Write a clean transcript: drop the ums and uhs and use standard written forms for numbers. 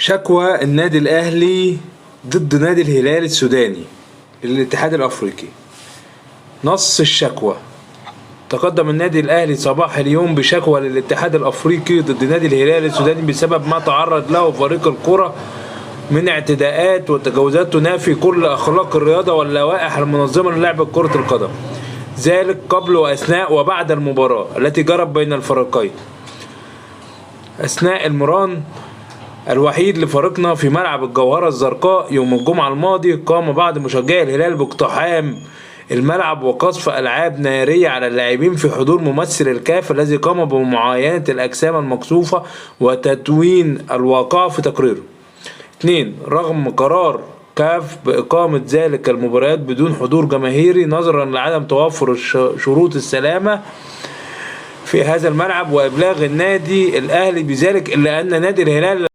شكوى النادي الأهلي ضد نادي الهلال السوداني للاتحاد الأفريقي. نص الشكوى: تقدم النادي الأهلي صباح اليوم بشكوى للاتحاد الأفريقي ضد نادي الهلال السوداني بسبب ما تعرض له فريق الكرة من اعتداءات وتجاوزات تنافي كل أخلاق الرياضة واللوائح المنظمة للعب كرة القدم، ذلك قبل وأثناء وبعد المباراة التي جرت بين الفريقين. أثناء المران الوحيد لفريقنا في ملعب الجوهرة الزرقاء يوم الجمعة الماضي، قام بعض مشجعي الهلال باقتحام الملعب وقذف ألعاب نارية على اللاعبين في حضور ممثل الكاف الذي قام بمعاينة الأجسام المقذوفة وتدوين الواقعة في تقريره. 2. رغم قرار كاف بإقامة ذلك المباريات بدون حضور جماهيري نظرا لعدم توفر شروط السلامة في هذا الملعب وإبلاغ النادي الأهلي بذلك، إلا أن نادي الهلال